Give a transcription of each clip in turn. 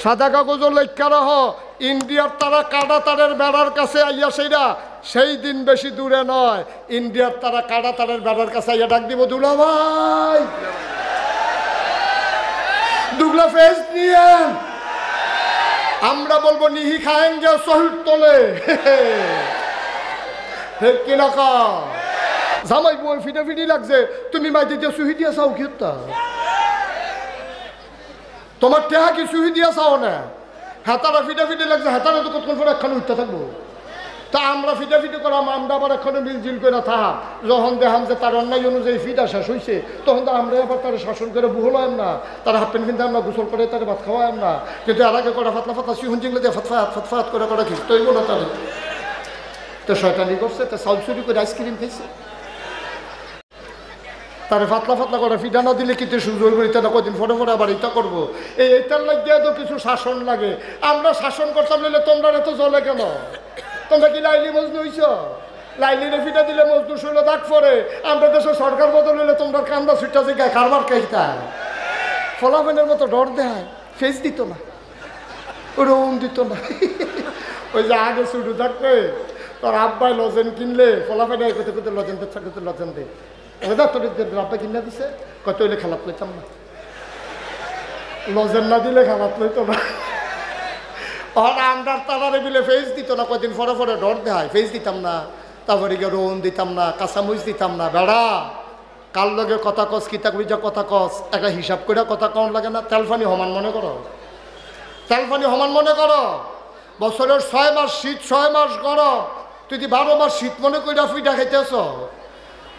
সাদা কাগজও লেখা রহ ইন্ডিয়ার তারা কাটা তারের বেড়ার কাছে আইয়া সেইরা সেই দিন বেশি দূরে নয় ইন্ডিয়ার তারা কাটা তারের বেড়ার কাছে আইয়া ডাক দিব দুলা ভাই দুগলা ফেস নিয়েন আমরা বলবো নিহি খায়েঙ্গে শহীদ তোলে ঠিক কিনা কা জামাই বই ফিটাফিটি লাগছে তুমি মাইতে দিয়ে সুহি দিয়া চাও কি তোমার টেহা কি সুহি দিয়া চাও না হাতারা ফিটাফিটি লাগছে হাতারা তো কতক্ষণ পরে একখানে উঠতে থাকবো তা আমরা ফিটাফিটি করাম আমরা আবার এখনো মিলজিল করে থাক যখন দেখাম যে তার অন্যায় অনুযায়ী ফিটা শেষ হয়েছে তখন তো আমরা আবার তারা শাসন করে বুহলাম না তারা হাফ প্যান্ট কিনতে আমরা গোসল করে তারা ভাত খাওয়াম না কিন্তু এর আগে করা ফাতলা ফাতলা সিহন জিংলে দিয়ে ফাতফাত করে করা খিস্তই বলো তাদের তো শয়তানি করছে তো চাউল চুরি করে আইসক্রিম খাইছে তারে ফাতলা ফাতলা করে ফিটা না দিলে কিন্তু সুযোগ করি তা কদিন ফটো ফটো আবার এটা করবো এইটার লাগিয়ে তো কিছু শাসন লাগে আমরা শাসন করতাম নিলে তোমরা এত জলে কেন তোমরা কি লাইলি মজনু হইছ লাইলিরে ফিটা দিলে মজনু শুনলে দাগ পরে আমরা দেশের সরকার বদল হইলে তোমরা কান্দা ছুটটা জায়গায় কারবার খাইতা ফলাফেনের মতো ডর দেয় ফেস দিত না ওরম দিত না ওই যে আগে শুরু থাকবে তোর আব্বাই লজেন কিনলে ফলাফেনে কোথায় কোথায় লজেন দিচ্ছে কোথায় লজেন দে তোর আব্বা কিনে দিছে কত হইলে খেলাপ লইতাম না লজেন না দিলে খেলাপ লইতো না আমরা তারারে মিলে ফেস দিত না কদিন পরে পরে ডর দেয় ফেস দিতাম না তারপরে গিয়ে রোন দিতাম না কাঁচামরিচ দিতাম না বেড়া কার লগে কথা কস কিতা কবি যা কথা কস একটা হিসাব করে কথা কম লাগে না তেলফানি সমান মনে করো তেলফানি সমান মনে করো বছরের 6 মাস শীত 6 মাস গরম তুই 12 মাস শীত মনে করে ফিটা খাইতেছ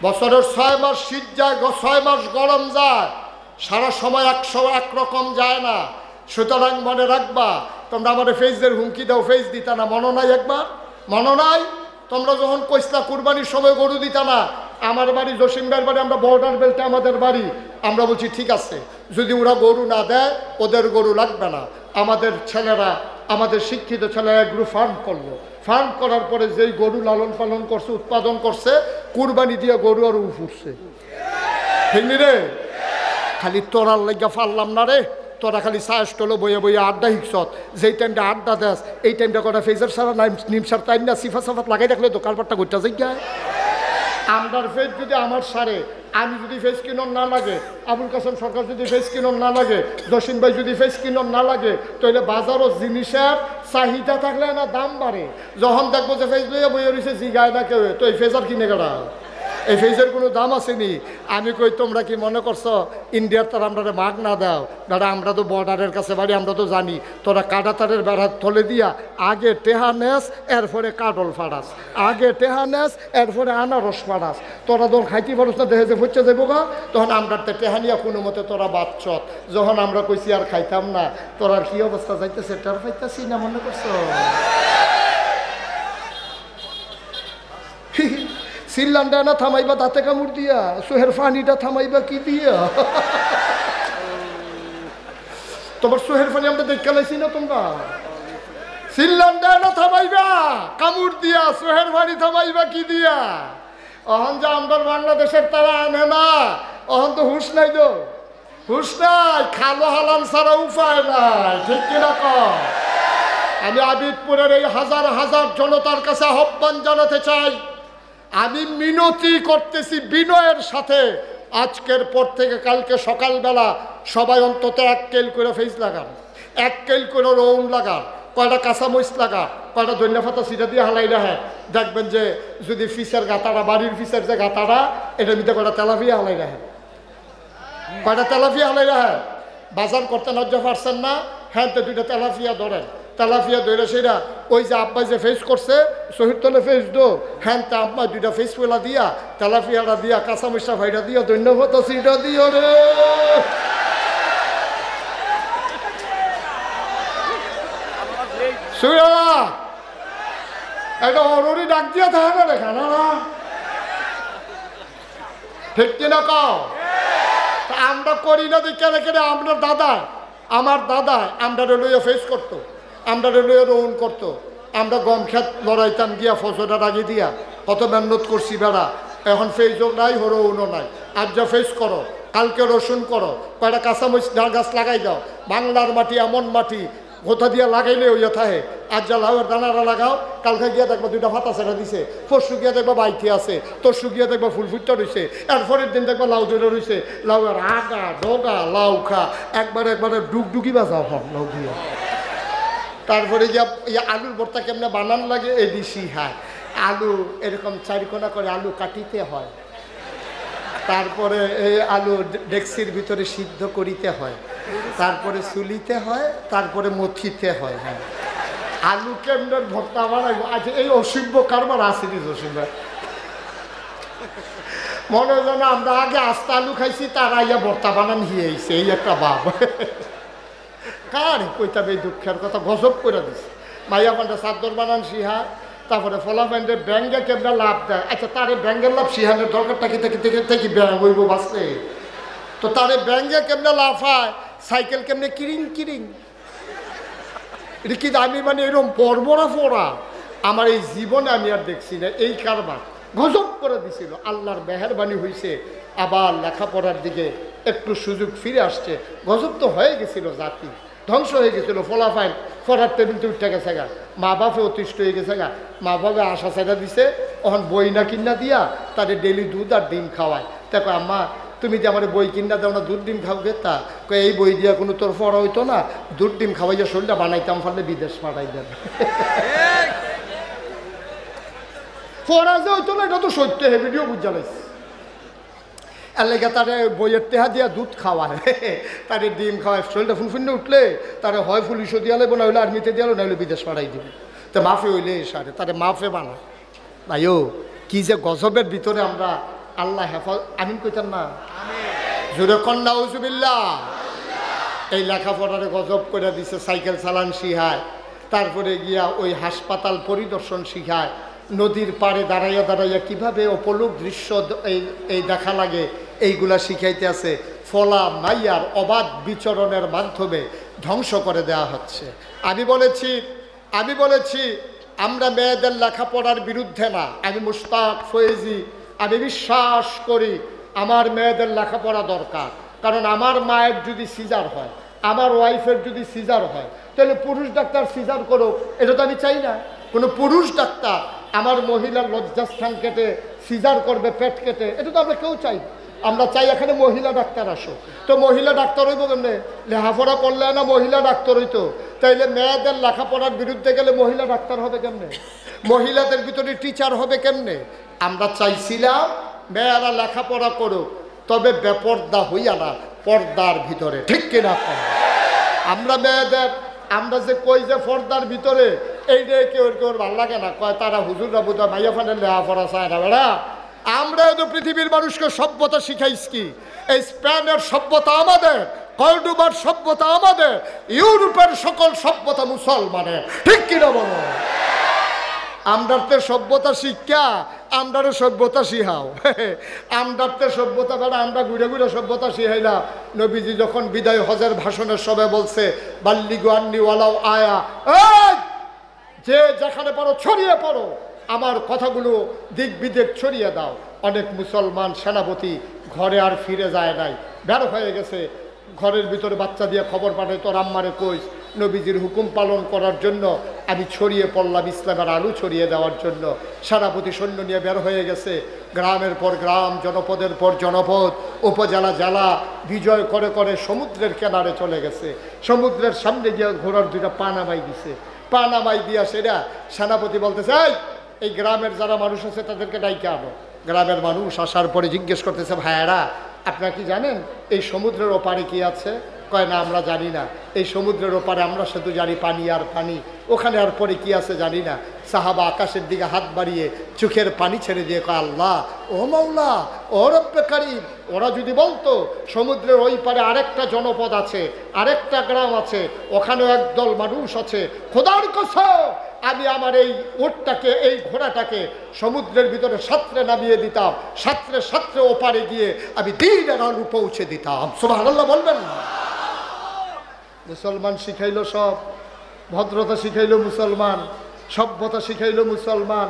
বছরের 6 মাস শীত যায় 6 মাস গরম যায় সারা সময় একরকম যায় না সুতরাং মনে রাখবা তোমরা আমাদের ফেসদের হুমকি দাও ফেস দিতা না মনে নাই একবার মনে নাই তোমরা যখন কইসলা কুরবানির সময় গরু দিতা না আমার বাড়ি জসিমবার বাড়ি আমরা বর্ডার বেল্টে আমাদের বাড়ি আমরা বলছি ঠিক আছে যদি ওরা গরু না দেয় ওদের গরু লাগবে না আমাদের ছেলেরা আমাদের শিক্ষিত ছেলেরা এগ্রো ফার্ম করলো ফার্ম করার পরে যেই গরু লালন পালন করছে উৎপাদন করছে কুরবানি দিয়ে গরু আর উঠছে ঠিক নি রে খালি তোরার লেগা ফারলাম না রে তোরা খালি চা স্টলে বইয়ে বইয়ে আড্ডা হিকছত যেই টাইমটা আড্ডা দেস এই টাইমটা কটা ফেজার সারা নিমসার টাইম না সিফা সাফাত লাগাই রাখলে তো কারবারটা ঘুরতে যাই আমরার ফেস যদি আমার সারে আমি যদি ফেস কিনন না লাগে আবুল কাসেম সরকার যদি ফেস কিনন না লাগে জসিম ভাই যদি ফেস কিনন না লাগে তাহলে বাজারও জিনিসের চাহিদা থাকলে না দাম বাড়ে যখন দেখবো যে ফেস লইয়া বইয়ে রয়েছে জিগায় না কেউ তো এই ফেস আর কিনে গেলা এই ফেজের কোনো দাম আসেনি আমি কই তোমরা কি মনে করছো ইন্ডিয়ার তার আমরা মাগ না দাও দাদা আমরা তো বর্ডারের কাছে বাড়ি আমরা তো জানি তোরা কাটা তারের বেড়া থলে দিয়া আগে টেহা নেস এরপরে কাটল ফাড়াস আগে টেহা নেস এরপরে আনারস ফাড়াস তোরা যখন খাইতে পারস না দেখে যে ফুচ্ছে যাবো গা তখন আমরা টেহা নিয়ে কোনো মতে তোরা বাচ্চত যখন আমরা কইছি আর খাইতাম না তোরা কি অবস্থা যাইতেছে টের পাইতাছি না মনে করছো সিল্লান্ডা না থামাইবা দাঁতে কামড় দিয়া সোহের ফানিটা থামাইবা কি দিয়া তোমার সোহের ফানি আমরা দেখে লাইছি না তোমরা সিল্লান্ডা না থামাইবা কামড় দিয়া সোহের ফানি থামাইবা কি দিয়া অহন যে আমরা বাংলাদেশের তারা আনে না অহন তো হুশ নাই তো হুশ নাই খালো হালান ছাড়া উপায় নাই ঠিক কিনা কম আমি আবিদপুরের এই হাজার হাজার জনতার কাছে আহ্বান জানাতে চাই আমি মিনতি করতেছি বিনয়ের সাথে আজকের পর থেকে কালকে সকালবেলা সবাই অন্তত 1 কেল করে ফেস লাগান 1 কেল করে রৌন লাগান কয়টা কাঁচামরিচ লাগান কয়টা ধনিয়া পাতা সিটা দিয়ে হালাই রাখে দেখবেন যে যদি ফিসের গাতাটা বাড়ির ফিসের যে গাতাটা এটার ভিতরে কয়টা তেলাপিয়া হালাই রাখে কয়টা তেলাপিয়া হালাই রাখে বাজার করতে লজ্জা পারছেন না হ্যাঁ তো 2টা তেলাপিয়া ধরেন তেলাপিয়া ধরে সেটা ওই যে আব্বাই যে ফেস করছে শহীদ তলে ফেস দো হ্যাঁ তা আব্বা 2টা ফেস পেলা দিয়া তেলাপিয়াটা দিয়া কাঁচামরিচা ভাইটা দিয়া ধন্যবাদ সিটা দিও রে সুরা একটা অরুরি ডাক দিয়া থাকে না দেখা না ঠিক কিনা কও আমরা করি না দেখে রেখে আপনার দাদা আমার দাদা আমরা লইয়া ফেস করতো আমরা লইয়া রোহন করতো আমরা গম খেত লড়াইতাম গিয়া ফসলটা রাগি দিয়া কত মেহনত করছি বেড়া এখন ফেসও নাই রোহনও নাই আজ যা ফেস করো কালকে রসুন করো কয়টা কাঁচামরিচ গাছ লাগাই দাও বাংলার মাটি এমন মাটি গোথা দিয়া লাগাইলে ওই থাকে। আজ যা লাউয়ের দানারা লাগাও, কালকে গিয়া দেখবা 2টা ফাতা ছেড়া দিছে, পরশু গিয়া দেখবা বাইতে আছে, তরশু গিয়া দেখবা ফুল ফুটটা রয়েছে, এরপরের দিন দেখবা লাউ ধরে রয়েছে। লাউয়ের আগা ডগা লাউ খা একবারে ডুগডুগি বাজাও হন লাউ দিয়া। তারপরে গিয়া আলুর ভর্তা কেমনে বানান লাগে এই দিশি হয়। আলু এরকম 4 কোনা করে আলু কাটিতে হয়, তারপরে এই আলু ডেক্সির ভিতরে সিদ্ধ করিতে হয়, তারপরে চুলিতে হয়, তারপরে মথিতে হয়। হ্যাঁ, আলু কেমনে ভর্তা বানাইব? আচ্ছা, এই অসিব্য কারবার আসেনি অসিব্য মনে হয় না আমরা আগে আস্তা আলু খাইছি, তারা ইয়া ভর্তা বানান হিয়েছে, এই একটা ভাব। কার কইতাম এই দুঃখের কথা, গজব করে দিছে। মাইয়া পান্ডা চাদর বানান সিহা, তারপরে ফলা প্যান্ডে ব্যাঙ্গে কেমন লাভ দেয়। আচ্ছা, তারে ব্যাঙ্গের লাভ সিহানের দরকারটা কি থেকে ব্যাঙ্গ হইব বাঁচলে? তো তারে ব্যাঙ্গে কেমনে লাভ হয়, সাইকেল কেমনে কিরিং কিরিং, এটা কি আমি মানে এরকম পরবরা ফোড়া আমার এই জীবনে আমি আর দেখছি না। এই কারবার গজব করে দিছিল। আল্লাহর মেহেরবানি হয়েছে, আবার লেখাপড়ার দিকে একটু সুযোগ ফিরে আসছে। গজব তো হয়ে গেছিল, জাতি ধ্বংস হয়ে গেছিল। ফলাফাইন পড়ার টেবিলতে উঠে গেছে গা, মা বাপে অতিষ্ঠ হয়ে গেছে গা। মা বাপে আশা ছেড়া দিছে, ওখান বই না কিনা দিয়া তাদের ডেলি দুধ আর ডিম খাওয়ায়। দেখো আম্মা, তুমি যে আমার বই কিনা দাও না, দুধ ডিম খাওগে? তা এই বই দিয়া কোনো তোর পড়া হইতো না, দুধ ডিম খাওয়াইয়া শরীরটা বানাইতাম, পারলে বিদেশ পাঠাই দেবে। পড়া যে হইতো না, এটা তো সত্য, হে ভিডিও বুঝা লাগছে। এর লেগে তারে বইয়ের টেহা দিয়া দুধ খাওয়ায়, তারে ডিম খাওয়ায়। শরীরটা ফুনফুন্নে উঠলে তারে হয় পুলিশও দিয়া লাগবো, না হইলে আর্মিতে দিয়া না হলে বিদেশ পাঠাই দিবে। তো মাফে হইলে সারে তারে মাফে বানা। ভাইও কি যে গজবের ভিতরে আমরা, আল্লাহ হেফাজ আমিন কইতাম না, জোরে কন্যা উজুবিল্লাহ। এই লেখাপড়ারে গজব করে দিছে, সাইকেল চালান শিখায়, তারপরে গিয়া ওই হাসপাতাল পরিদর্শন শিখায়, নদীর পাড়ে দাঁড়াইয়া দাঁড়াইয়া কীভাবে অপলোক দৃশ্য এই দেখা লাগে এইগুলা শিখাইতে আছে। ফলা মাইয়ার অবাধ বিচরণের মাধ্যমে ধ্বংস করে দেওয়া হচ্ছে। আমি বলেছি আমরা মেয়েদের লেখাপড়ার বিরুদ্ধে না। আমি মুশতাক ফয়েজি, আমি বিশ্বাস করি আমার মেয়েদের লেখাপড়া দরকার। কারণ আমার মায়ের যদি সিজার হয়, আমার ওয়াইফের যদি সিজার হয়, তাহলে পুরুষ ডাক্তার সিজার করো, এটা তো আমি চাই না। কোনো পুরুষ ডাক্তার আমার মহিলার লজ্জাস্থান কেটে সিজার করবে, পেট কেটে, এটা তো আমরা কেউ চাই। আমরা চাই এখানে মহিলা ডাক্তার আসো। তো মহিলা ডাক্তার হইব কেমনে? লেখাপড়া করলে না মহিলা ডাক্তার হইতো, তাইলে মেয়েদের লেখাপড়ার বিরুদ্ধে গেলে মহিলা ডাক্তার হবে কেমনে? মহিলাদের ভিতরে টিচার হবে কেমনে? আমরা চাইছিলাম মেয়েরা লেখাপড়া করুক, তবে বেপর্দা হইয়া না, পর্দার ভিতরে। ঠিক কিনা? আমরা মেয়েদের আমরা যে কই যে পর্দার ভিতরে, এইটাই কেউ ভাল লাগে না, কয় তারা হুজুররা বোধ হয় মাইয়া ফানের লেখাপড়া চায় না। বেড়া, আমরা তো পৃথিবীর মানুষকে সভ্যতা শিখাইছি। এই স্পেনের সভ্যতা আমাদের, কর্ডোবার সভ্যতা আমাদের, ইউরোপের সকল সভ্যতা মুসলমানের। ঠিক কিনা বলো? আমরাতে সভ্যতা শিক্ষা, আমরারও সভ্যতা শিখাও। আমরাতে সভ্যতা বেড়া, আমরা ঘুরে ঘুরে সভ্যতা শিখাইলাম। নবীজি যখন বিদায় হজের ভাষণের সবাই বলছে বাল্লিগু আন্নি ওয়ালাও আয়া, যে যেখানে পারো ছড়িয়ে পড়ো, আমার কথাগুলো দিক বিদিক ছড়িয়ে দাও। অনেক মুসলমান সেনাপতি ঘরে আর ফিরে যায় নাই, বের হয়ে গেছে। ঘরের ভিতরে বাচ্চা দিয়ে খবর পাঠায়, তোর আম্মারে কইস নবীজির হুকুম পালন করার জন্য আমি ছড়িয়ে পড়লাম, ইসলামের আলু ছড়িয়ে দেওয়ার জন্য। সেনাপতি সৈন্য নিয়ে বের হয়ে গেছে, গ্রামের পর গ্রাম, জনপদের পর জনপদ, উপজেলা জেলা বিজয় করে করে সমুদ্রের কিনারে চলে গেছে। সমুদ্রের সামনে গিয়ে ঘোড়ার 2টা পা নামাই দিছে। পা নামাই দিয়া সেটা সেনাপতি বলতেছে, এই গ্রামের যারা মানুষ আছে তাদেরকে ডাইকে আনো। গ্রামের মানুষ আসার পরে জিজ্ঞেস করতেছে, ভাইয়ারা আপনারা কি জানেন এই সমুদ্রের ওপারে কি আছে? কয় না, আমরা জানি না। এই সমুদ্রের ওপারে আমরা শুধু জানি পানি আর পানি, ওখানে আর পরে কি আছে জানি না। সাহাবা আকাশের দিকে হাত বাড়িয়ে চোখের পানি ছেড়ে দিয়ে কয়, আল্লাহ ও মাওলা ও রব্বে কারীম, ওরা যদি বলতো সমুদ্রের ওই পারে আরেকটা জনপদ আছে, আরেকটা গ্রাম আছে, ওখানেও একদল মানুষ আছে, খোদার কসম আমি আমার এই উটটাকে, এই ঘোড়াটাকে সমুদ্রের ভিতরে সাঁতরে নামিয়ে দিতাম, সাঁতরে সাঁতরে ওপারে গিয়ে আমি দিনের আলু পৌঁছে দিতাম। সুবহানাল্লাহ বলবেন না? মুসলমান শিখাইলো সব, ভদ্রতা শিখাইলো মুসলমান, সভ্যতা শিখাইলো মুসলমান,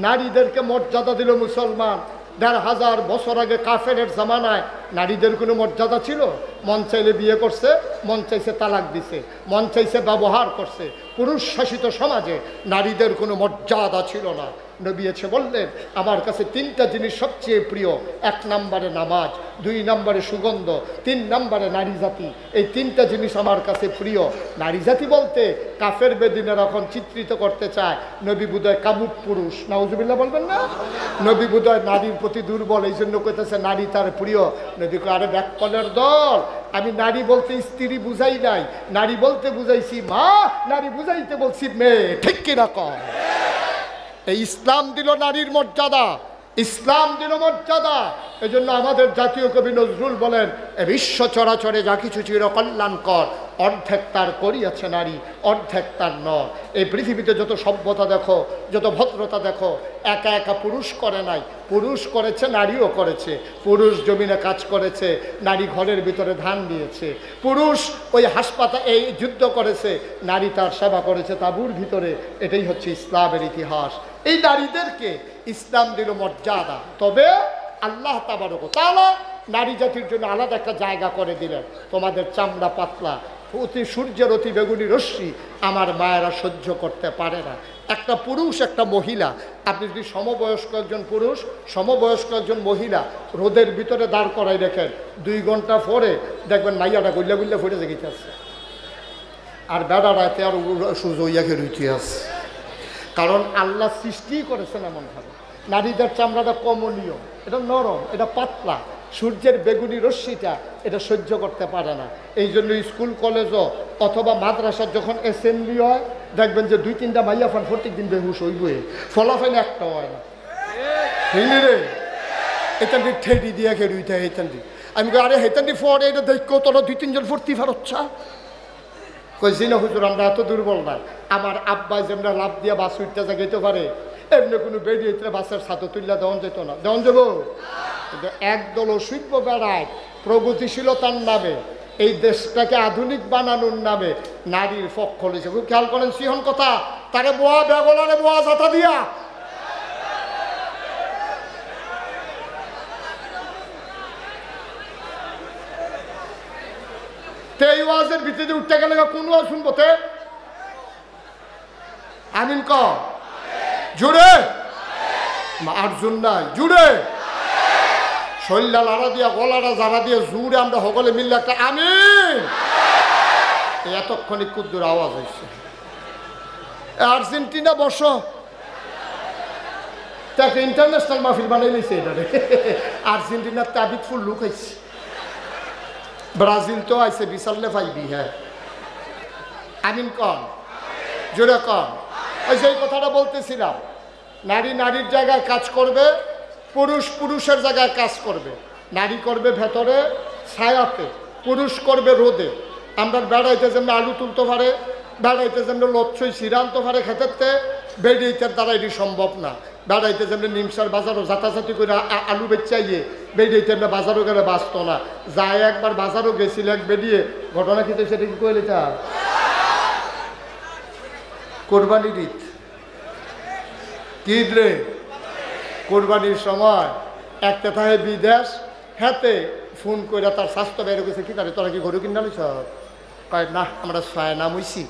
নারীদেরকে মর্যাদা দিল মুসলমান। 1500 বছর আগে কাফেরের জামানায় নারীদের কোনো মর্যাদা ছিল? মন চাইলে বিয়ে করছে, মন চাইছে তালাক দিছে, মন চাইছে ব্যবহার করছে। পুরুষ শাসিত সমাজে নারীদের কোনো মর্যাদা ছিল না। নবী এসে বললেন, আমার কাছে তিনটা জিনিস সবচেয়ে প্রিয়। 1 নম্বরে নামাজ, 2 নম্বরে সুগন্ধ, 3 নম্বরে নারী জাতি। এই তিনটা জিনিস আমার কাছে প্রিয়। নারী জাতি বলতে কাফের বেদিনের এখন চিত্রিত করতে চায় নবী বুদয় কামুক পুরুষ, নাউজুবিল্লাহ বলবেন না? নবী বুদয় নারীর প্রতি দুর্বল, এই জন্য কইতেছে নারী তার প্রিয়। নবী কয়, আরে ব্যাককলের দল, আমি নারী বলতে স্ত্রী বুঝাই নাই, নারী বলতে বুঝাইছি মা, নারী বুঝাইতে বলছি মেয়ে। ঠিক কিনা কম? এই ইসলাম দিল নারীর মর্যাদা, ইসলাম দিল মর্যাদা। এই জন্য আমাদের জাতীয় কবি নজরুল বলেন, এ বিশ্ব চরাচরে যা কিছু চির কল্যাণকর, অর্ধেক তার করিয়াছে নারী, অর্ধেক তার নর। এই পৃথিবীতে যত সভ্যতা দেখো, যত ভদ্রতা দেখো, একা একা পুরুষ করে নাই, পুরুষ করেছে, নারীও করেছে। পুরুষ জমিনে কাজ করেছে, নারী ঘরের ভিতরে ধান দিয়েছে। পুরুষ ওই হাসপাতাল এই যুদ্ধ করেছে, নারী তার সেবা করেছে তাঁবুর ভিতরে। এটাই হচ্ছে ইসলামের ইতিহাস। এই নারীদেরকে ইসলাম দিল মর্যাদা। তবে আল্লাহ তাবারক ওয়া তাআলা নারী জাতির জন্য আলাদা একটা জায়গা করে দিলেন। তোমাদের চামড়া পাতলা, অতি সূর্যের অতি বেগুনি রশ্মি আমার মায়েরা সহ্য করতে পারে না। একটা পুরুষ, একটা মহিলা, আপনি যদি সমবয়স্ক একজন পুরুষ, সমবয়স্ক একজন মহিলা রোদের ভিতরে দাঁড় করাই রেখেন, 2 ঘন্টা পরে দেখবেন মাইয়াটা গুল্লা গুল্লা ফুটে জেগেছে আছে, আর বেড়া রাতে আর সুজইয়াকে রুইতে আছে। কারণ আল্লাহ সৃষ্টি করেছেন এমনভাবে। নারীদের চামড়াটা কমনীয়, এটা নরম, এটা পাতলা, সূর্যের বেগুনি রশ্মিটা এটা সহ্য করতে পারে না। এই জন্য স্কুল কলেজও অথবা মাদ্রাসার যখন অ্যাসেম্বলি হয়, দেখবেন যে 2-3টা মাইয়া ফান প্রত্যেক দিন বেহুশ হইবে, ফলাফল একটা হয় না। হইনি রে, এতান্ডি ঠেডি দিয়ে খেড়ুইতে হেতান্ডি। আমি আরে হেতান্ডি ফরে এটা দেখো তোরা 2-3 জন ভর্তি ফারচ্ছা কইছি না হুজুর, আমরা এত দুর্বল না। আমার আব্বা যেমন লাভ দিয়া বাস উঠতে জাগাইতে পারে, এমনি কোনো বেরিয়ে বাসের ছাত্র তুললা দেওয়ান যেত না। দেওয়ান যাব? কিন্তু একদল অসভ্য বেড়ায় প্রগতিশীলতার নামে, এই দেশটাকে আধুনিক বানানোর নামে নারীর পক্ষ লইছে। খুব খেয়াল করেন সিহন কথা, তারে বোয়া বেগলারে বোয়া জাতা দিয়া এই ওয়াজের ভিতরে উঠতে গেলে কোন ওয়াজ শুনবো তে? আমিন ক জুড়ে আর্জুন নাই জুড়ে শৈল্লা লাড়া দিয়া গলাটা জারা দিয়ে জুড়ে আমরা সকলে মিললে একটা আমিন। এতক্ষণে কুদ্দুর আওয়াজ হয়েছে। আর্জেন্টিনা বসো, তাকে ইন্টারন্যাশনাল মাহফিল বানাই নিছে। এটারে আর্জেন্টিনার তাবিদ ফুল লুক হয়েছে। ব্রাজিল তো আইসে বিশাল্লে পাইবি। হ্যাঁ আমিন কন জোরে কন। ওই যে কথাটা বলতেছিলাম, নারী নারীর জায়গায় কাজ করবে, পুরুষ পুরুষের জায়গায় কাজ করবে। নারী করবে ভেতরে ছায়াতে, পুরুষ করবে রোদে। আমরা বেড়াইতে যেমন আলু তুলতে পারে, বেড়াইতে যেমন লচ্ছই সিরা আনতে পারে খেতেতে, বেড়াইতের দ্বারা এটি সম্ভব না। বেড়াইতে যেমন নিমসার বাজারও জাতাজাতি করে আলু বেচাইয়ে বেরিয়েতে আমরা বাজারও গেলে বাঁচত না। যায় একবার বাজারও গেছিল এক বেরিয়ে, ঘটনা কিন্তু সেটা কি কইলে তা কোরবানির ঈদ, ঈদ রে কোরবানির সময় একটা থাকে বিদেশ, হাতে ফোন করে তার স্বাস্থ্য বের গেছে, কি করে তোরা কি গরু কিনা লিস? কয় না আমরা ছয় নাম হইছি।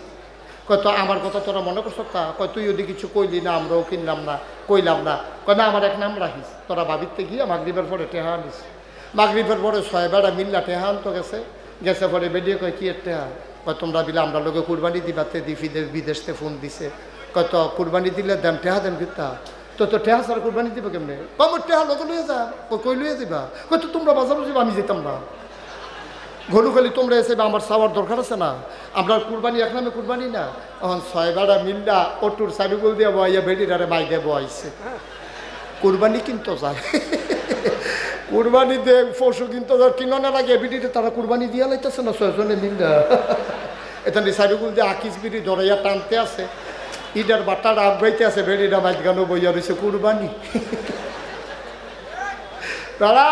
কয় তো আমার কথা তোরা মনে করছ? তা কয় তুই যদি কিছু কইলি না, আমরাও কিনলাম না, কইলাম না। কয় না আমার এক নাম রাখিস, তোরা ভাবিতে গিয়ে মাগরিবের পরে টেহা আনিস। মাগরিবের পরে ছয় বেড়া মিল্লা টেহা আনতো গেছে, গেছে পরে বেরিয়ে কয় কি টেহা? কয় তোমরা বিলে আমরা লোকে কুরবানি দিবাতে বিদেশ থেকে ফোন দিছে। কয় তো কুরবানি দিলে দেন টেহা দেন কিতা? তো তো টেহা ছাড়া কুরবানি দিবে কেমনে? কমর টেহা লোক লইয়া যা। কই লইয়া যাবা? কয় তো তোমরা বাজারও যাবা, আমি যেতাম না। গরু খালি তোমরা এসে আমার চাওয়ার দরকার আছে না? আমরা কুরবানি এক নামে কুরবানি না। এখন ছয় বেড়া মিল্লা অটুর সাইডুগুল দিয়ে বইয়া বেডিরারে মাই দিয়ে বইছে। কুরবানি কিনতো যায়, কুরবানি দে পশু কিনতো কিনানোর আগে বেডিতে তারা কুরবানি দিয়া লাইতেছে না ছয়জনে মিল্লা। এখানে সাইডুগুল দিয়ে আকিস বিড়ি ধরাইয়া টানতে আছে, ইটার বাটাটা আগাইতে আছে, বেডিরা মাইক গানো বইয়া রয়েছে কুরবানি। তারা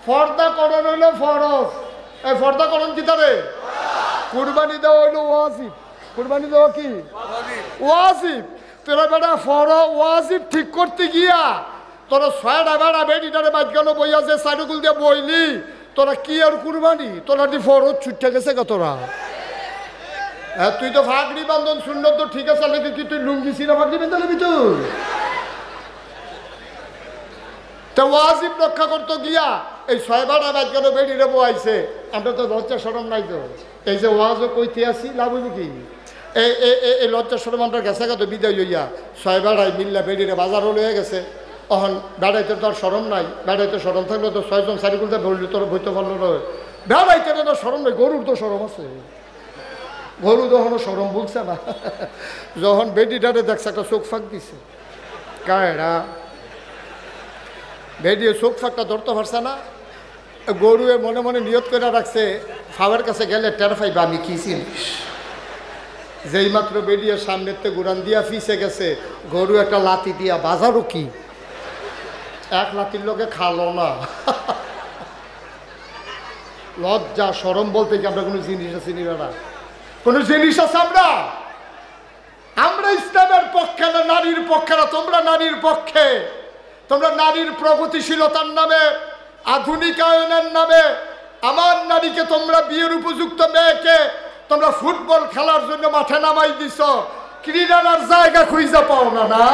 ফর্দা করণ হইল ফরজ। এই ফর্দা করণ কি তারে? কুরবানি দেওয়া হইলো ওয়াজিব। কুরবানি দেওয়া কি ওয়াজিব? তোরা বেটা ফর ওয়াজিব ঠিক করতে গিয়া তোরা ছয়টা বেড়া বেডিটারে বাদ গেল বইয়া যে সাইডুকুল দিয়ে বইলি, তোরা কি আর কুরবানি, তোরা দি ফরজ ছুটে গেছে গা তোরা। হ্যাঁ তুই তো ফাগড়ি বান্ধন সুন্দর তো ঠিক আছে, নাকি কি তুই লুঙ্গি সিনা ফাগড়ি বেঁধে নিবি তুই? তো ওয়াজিব রক্ষা করতে গিয়া এই 6 বাজ কেন বেড়িয়ে বইছে, আমরা তো লজ্জা শরম নাই তো। এই যে ওয়াজও কইতে আসি লাভ হইব কি? এই লজ্জা শরম আমরা গেছে গা তো বিদায় হইয়া 6 মিল্লা বেড়িয়ে বাজার লয়ে গেছে। অহন বেড়াইতে তো আর সরম নাই, বেড়াইতে সরম থাকলে তো 6 জন সারিকুলতে বললি তোর বইতে পারলো নয়। বেড়াইতে তো সরম নেই, গরুর তো সরম আছে, গরু তখনও সরম বলছে না। যখন বেডিটারে দেখছে একটা চোখ ফাঁক দিছে, কায়রা বেডিয়ে চোখ ফাঁকটা ধরতে পারছে না। গরুয়ে মনে মনে নিয়ত করে রাখছে ফাওয়ার কাছে গেলে টের পাইবে আমি কি চিনিস। যেই মাত্র বেডিয়ে সামনের তে গুড়ান দিয়া ফিসে গেছে, গরু একটা লাথি দিয়া বাজারও কি এক লাথির লোকে খালো না। লজ্জা সরম বলতে কি আমরা কোনো জিনিস চিনি না, কোন জিনিস আছে? আমরা ইসলামের পক্ষে না, নারীর পক্ষে না। তোমরা নারীর পক্ষে, তোমরা নারীর প্রগতিশীলতার নামে, আধুনিকায়নের নামে আমার নারীকে তোমরা বিয়ের উপযুক্ত মেয়েকে তোমরা ফুটবল খেলার জন্য মাঠে নামাই দিছ, ক্রীড়ার জায়গা খুঁজে পাও না। না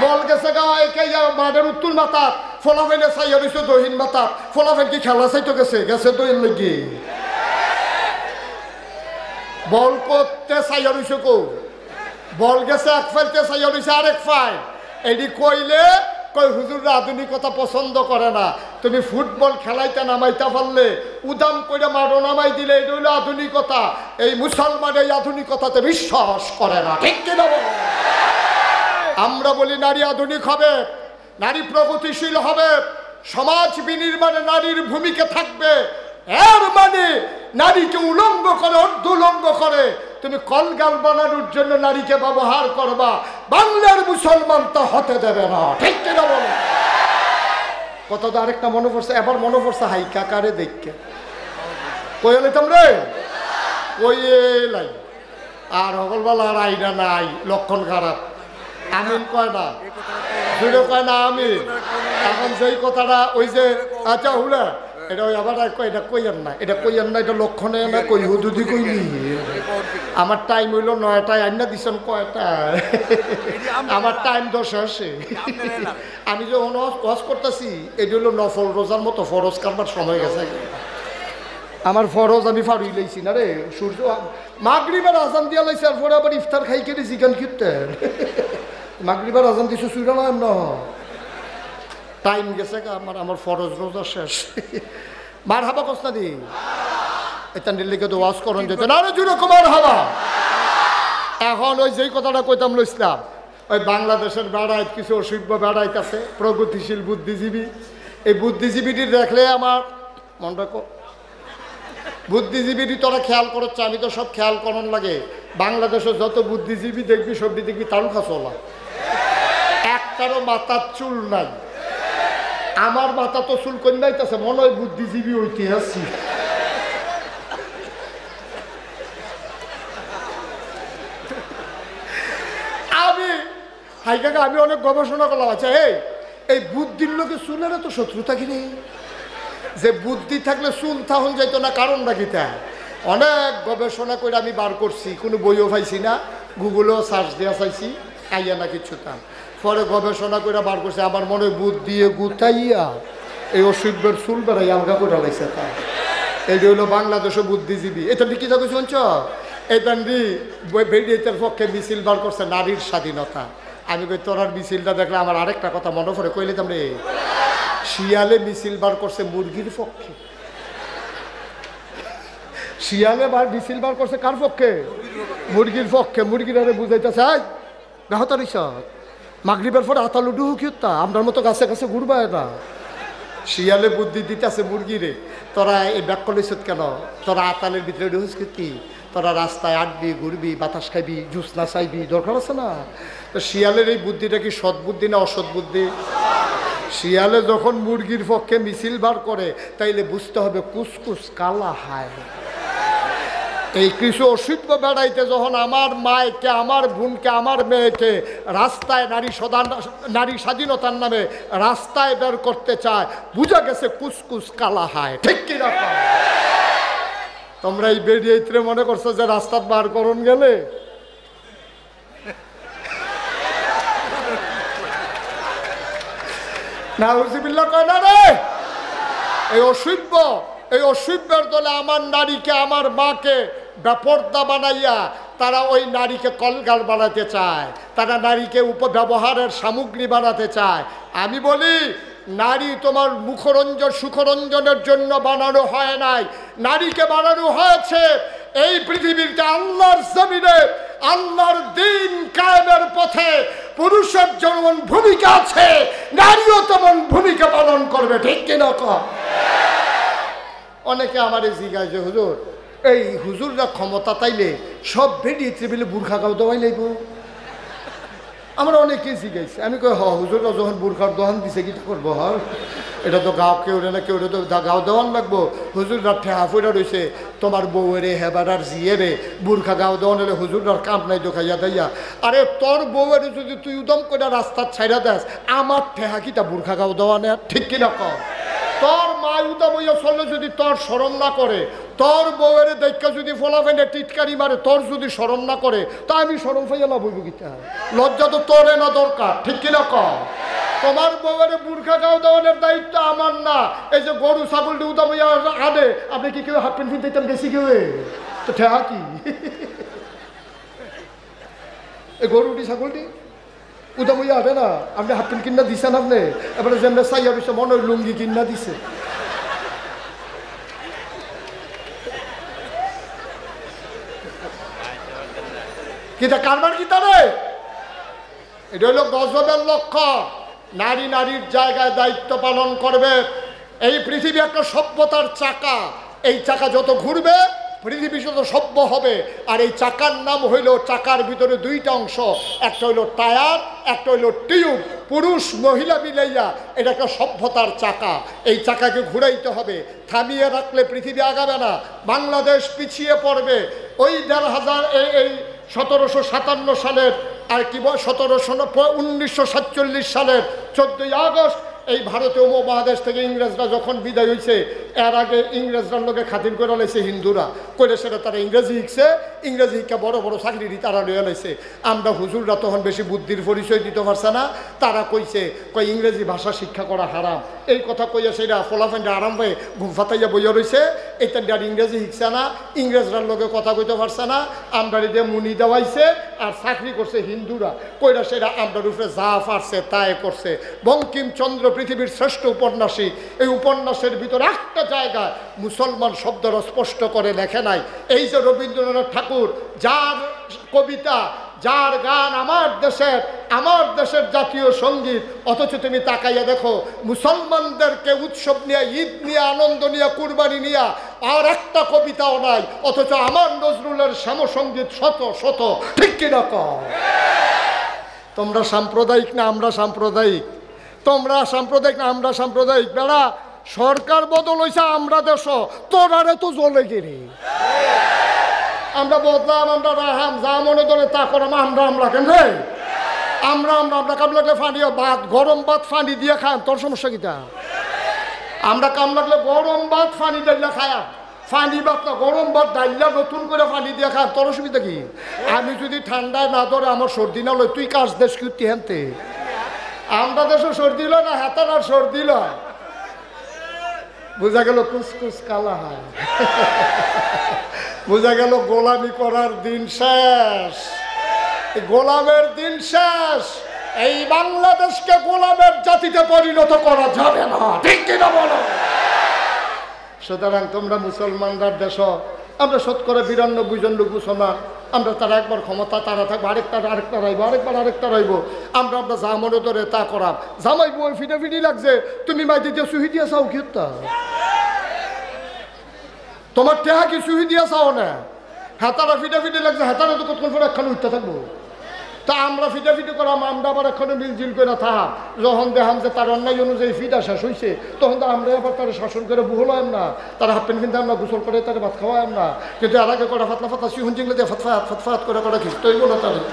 বল গেছে মাঠের উত্তর মাথা ফলাফেলে চাইয়া দিছো দহিন মাথা, ফলাফেল কি খেলা চাইতো গেছে গেছে দহিন লেগে বল করতে চাইয়া রইছে কো, বল গেছে এক ফাইলতে চাইয়া রইছে আরেক ফাইল। এটি কইলে কই হুজুররা আধুনিকতা পছন্দ করে না, তুমি ফুটবল খেলাইতে নামাইতে পারলে উদাম করে মারো নামাই দিলে এটা হইলো আধুনিকতা। এই মুসলমান এই আধুনিকতাতে বিশ্বাস করে না, ঠিক কিনা বল? আমরা বলি নারী আধুনিক হবে, নারী প্রগতিশীল হবে, সমাজ বিনির্মাণে নারীর ভূমিকা থাকবে। এর মানে নারীকে উলঙ্গ করে, অর্ধুলঙ্গ করে তুমি কলগাল বানানোর জন্য নারীকে ব্যবহার করবা, বাংলার মুসলমান তা হতে দেবে না, ঠিক কিনা বলো? কত তো আরেকটা মনে পড়ছে, এবার মনে পড়ছে হাইকা কারে দেখে কই এলাম রে, কই এলাই আর হকলবেলা আর আইনা নাই, লক্ষণ খারাপ। আমিন কয় না, দুটো কয় না আমিন। এখন যেই কথাটা ওই যে আচ্ছা হুলা এটা ওই আবার এটা কইয়ান না, এটা কইয়ান না, এটা লক্ষণে না কই হুদুদি কইনি। আমার টাইম হইল 9টায়, আইনা দিছেন কয়টায়? আমার টাইম 10 আসে। আমি যখন ওয়াজ করতেছি এটা হলো নফল রোজার মতো, ফরজ কারবার সময় গেছে। আমার ফরজ আমি ফাড়ুই লাইছি না রে। সূর্য মাগরিবের আজান দিয়া লাইছে, আর পরে আবার ইফতার খাই কেটে চিকেন কিনতেন। মাগরিবের আজান দিছো সুইরা না এমন টাইম গেছে আমার ফরজ রোজা শেষ। মার হাবা কস্তা দি এটা নিলে তো ওয়াজ করন যেত না, আরে জুড়ে কুমার হাবা। এখন ওই যেই কথাটা কইতাম লইছিলাম, ওই বাংলাদেশের বেড়াইত কিছু অসভ্য বেড়াইত আছে, প্রগতিশীল বুদ্ধিজীবী। এই বুদ্ধিজীবীটি দেখলে আমার মনটা বুদ্ধিজীবীটি তোরা খেয়াল করছে, আমি তো সব খেয়াল করন লাগে। বাংলাদেশের যত বুদ্ধিজীবী দেখবি সবটি দেখবি তালুকা চলা, একটারও মাথার চুল নাই। আমার মাথা তো চুল কন্যাইতেছে, মনে হয় বুদ্ধিজীবী ঐতিহাসিক। আমি হাইকাকে আমি অনেক গবেষণা করলাম। আচ্ছা এই বুদ্ধির লোকে চুলের তো শত্রুতা কিনে, যে বুদ্ধি থাকলে চুল থাহন যাইতো না, কারণটা কি? তা অনেক গবেষণা করে আমি বার করছি, কোনো বইও পাইছি না, গুগলেও সার্চ দেওয়া চাইছি, আইয়া না কিছু তা। পরে গবেষণা করে বার করছে, আমার মনে বুদ্ধি গুতাইয়া এই অসভ্যের চুল বেড়াই আলগা করে লাগছে। তা এইটা হলো বাংলাদেশের বুদ্ধিজীবী। এটা কি থাকে শুনছ? এটা বেডিয়ের পক্ষে মিছিল বার করছে নারীর স্বাধীনতা। আমি কই তোরার মিছিলটা দেখলে আমার আরেকটা কথা মনে পড়ে, কইলে তোমরা শিয়ালে মিছিল বার করছে মুরগির পক্ষে। শিয়ালে মিছিল বার করছে কার পক্ষে? মুরগির পক্ষে। মুরগির আরে বুঝাইতেছে বেহতার ইসাদ মাগরিবের পরে আতালু ডুহু কিউতা আমরার মতো গাছে গাছে ঘুরবায় না। শিয়ালে বুদ্ধি দিতেছে মুরগিরে, তোরা এই ব্যাক কলিস কেন? তোরা আতালের ভিতরে ডুহুস কি? তোরা রাস্তায় আটবি, ঘুরবি, বাতাস খাইবি, জুস না চাইবি, দরকার আছে না? তো শিয়ালের এই বুদ্ধিটা কি সৎ বুদ্ধি না অসৎ বুদ্ধি? শিয়ালে যখন মুরগির পক্ষে মিছিল বার করে তাইলে বুঝতে হবে কুসকুস কালা হায়। এই কিছু অসভ্য বেড়াইতে যখন আমার মায়কে, আমার বোনকে, আমার মেয়েকে রাস্তায় নারী স্বাধীনতার নামে রাস্তায় বের করতে চায়, বুঝা গেছে কুসকুস কালা হায়। ঠিক কিনা? তোমরা এই বেরিয়ে মনে করছো যে রাস্তা বার করন গেলে না, হুজুবিল্লাহ কয় না রে। এই অসভ্যের দলে আমার নারীকে, আমার মাকে বেপর্দা বানাইয়া তারা ওই নারীকে কলগাল বানাতে চায়, তারা নারীকে উপব্যবহারের সামগ্রী বানাতে চায়। আমি বলি, নারী তোমার মুখরঞ্জন সুখরঞ্জনের জন্য বানানো হয় নাই, নারীকে বানানো হয়েছে এই পৃথিবীতে আল্লাহর জমিনে আল্লাহর দ্বীন কায়েমের পথে পুরুষের যেমন ভূমিকা আছে, নারীও তেমন ভূমিকা পালন করবে। ঠিক কিনা? অনেকে আমার জিজ্ঞাসা যে হুজুর, এই হুজুররা ক্ষমতা তাইলে সব বেরিয়ে ত্রিবিলে বুর্খা গাও দেওয়াই লাগবো। আমরা অনেকেই জিজ্ঞাসি, আমি কই হুজুররা যখন বুর্খার দোহান দিছে কি করবো? এটা তো গাও কেউ রে না, কেউ রে তো গাও দেওয়ান লাগবো। হুজুররা ঠেহা ফুটা রয়েছে, তোমার বউয়েরে হেবারার জিয়েরে বুর্খা গাও দেওয়ান হলে হুজুররার কাম নাই দোকাইয়া দেয়া। আরে তোর বউয়েরে যদি তুই উদম করে রাস্তার ছাইরা দেস, আমার ঠেহা কিটা বুর্খা গাও দেওয়ানে? ঠিক কিনা কর? তোর মা উদম হইয়া চললে যদি তোর শরম না করে, তোর বউয়ের দেখা যদি ফলাফেনে টিটকারি মারে, তোর যদি শরম না করে, তা আমি শরম পাইয়া লাভ হইব কিতা? লজ্জা তো তোরে না দরকার। ঠিক কিনা কর? তোমার বউয়ের বুর্খা গাও দেওয়ানোর দায়িত্ব আমার না। এই যে গরু ছাগলটি উদম হইয়া আনে, আপনি কি কেউ হাফ প্যান্ট দিতাম গেছি কেউ? তো ঠেহা কি এই গরুটি ছাগলটি উদম হইয়া আনে না, আপনি হাফ প্যান্ট কিনা দিছেন, আপনি এবারে যেমন চাইয়া বিষয় মনে হয় লুঙ্গি কিনা দিছে। কিতা কারবার কিতা রে? এটা হলো গজবের লক্ষ্য। নারী নারীর জায়গায় দায়িত্ব পালন করবে। এই পৃথিবী একটা সভ্যতার চাকা, এই চাকা যত ঘুরবে পৃথিবী যত সভ্য হবে। আর এই চাকার নাম হইল, চাকার ভিতরে দুইটা অংশ, একটা হইল টায়ার, একটা হইল টিউব। পুরুষ মহিলা মিলাইয়া এটা একটা সভ্যতার চাকা। এই চাকাকে ঘুরাইতে হবে, থামিয়ে রাখলে পৃথিবী আগাবে না, বাংলাদেশ পিছিয়ে পড়বে। ওই ১৫০০ এই ১৭৫৭ সালের আর কি 1947 সালের 14ই আগস্ট এই ভারতীয় উপমহাদেশ থেকে ইংরেজরা যখন বিদায় হয়েছে, এর আগে ইংরেজরার লোকে খাতির করে লাইছে হিন্দুরা, করে সেটা তারা ইংরেজি শিখছে, ইংরেজি শিক্ষা বড় বড় চাকরি তারা লইয়া লাইছে। আমরা হুজুররা তখন বেশি বুদ্ধির পরিচয় দিতে পারছে না, তারা কইছে ইংরেজি ভাষা শিক্ষা করা হারাম। এই কথা কইয়া সেটা ফলাফেন্ডে আরাম হয়ে ঘুম ফাতাইয়া বইয়া রয়েছে। এটা আর ইংরেজি শিখছে না, ইংরেজরার লোকে কথা কইতে পারছে না, আমদারি দিয়ে মুনি দেওয়াইছে আর চাকরি করছে হিন্দুরা, কইরা সেটা আমদার উপরে যা পারছে তাই করছে। বঙ্কিমচন্দ্র পৃথিবীর শ্রেষ্ঠ উপন্যাসিক, এই উপন্যাসের ভিতরে একটা জায়গায় মুসলমান শব্দটা স্পষ্ট করে লেখে নাই। এই যে রবীন্দ্রনাথ ঠাকুর, যার কবিতা, যার গান আমার দেশের জাতীয় সঙ্গীত, অথচ তুমি তাকাইয়া দেখো মুসলমানদেরকে উৎসব নিয়ে, ঈদ নিয়ে, আনন্দ নিয়ে, কুরবানি নিয়ে আর একটা কবিতাও নাই, অথচ আমার নজরুলের শ্যামসঙ্গীত শত শত। ঠিক কিনা কও? তোমরা সাম্প্রদায়িক না আমরা সাম্প্রদায়িক? তোমরা সাম্প্রদায়িক না আমরা সাম্প্রদায়িক? বেড়া সরকার বদল হয়েছে, আমরা দেশ তোরারে তো জ্বলে গেরে। আমরা বদলাম, আমরা রাহাম, যা মনে ধরে তা করাম, আমরা কেন রে? আমরা কাম লাগলে ফানিও ভাত, গরম ভাত ফানি দিয়ে খান, তোর সমস্যা কিটা? আমরা কাম লাগলে গরম ভাত ফানি ডাইলা খায়া, ফানি ভাত না গরম ভাত ডাইলা নতুন করে ফানি দিয়ে খান, তোর অসুবিধা কি? আমি যদি ঠান্ডায় না ধরে আমার সর্দি না লয়, তুই কাজ দেশ কি হেনতে? আমরা দেশে সর্দি লয় না, হাতার আর সর্দি লয়। বোঝা গেল কুসকুস কালা হয়, বোঝা গেল গোলামি করার দিন শেষ, গোলামের দিন শেষ। এই বাংলাদেশকে গোলামের জাতিতে পরিণত করা যাবে না। ঠিক কিনা বলো? সুতরাং তোমরা মুসলমানদের দেশ, আমরা ৯২ জন লোক মুসলমান, আমরা তারা একবার ক্ষমতা তারা থাকবো, আরেকটা রাইব, আরেকটা রাইব, আমরা যা মনে ধরে তা করাম। জামাই বই ফিটাফিটি লাগছে, তুমি মাই দিতে সুহি দিয়ে চাও কি? তোমার টেহা কি সুহি দিয়া চাও না? হাতারা ফিটাফিটি লাগছে, হাতারা তো কতক্ষণ পরে একখানে উঠতে থাকবো। তা আমরা ফিটাফিটি করাম, আমরা আবার এখনো মিলজিল করে থাকা। যখন দেখাম যে তার অন্যায় অনুযায়ী ফিটা শেষ হয়েছে, তখন তো আমরা আবার তারা শাসন করে বুহলাম না, তারা হাফ প্যান্ট কিনতে আমরা গোসল করে তারা ভাত খাওয়াম না। কিন্তু এর আগে কটা ফাতলা ফাতলা সিহুন চিংলে দিয়ে ফাতফাত করে কটা খিস্ত হইব না তাদের।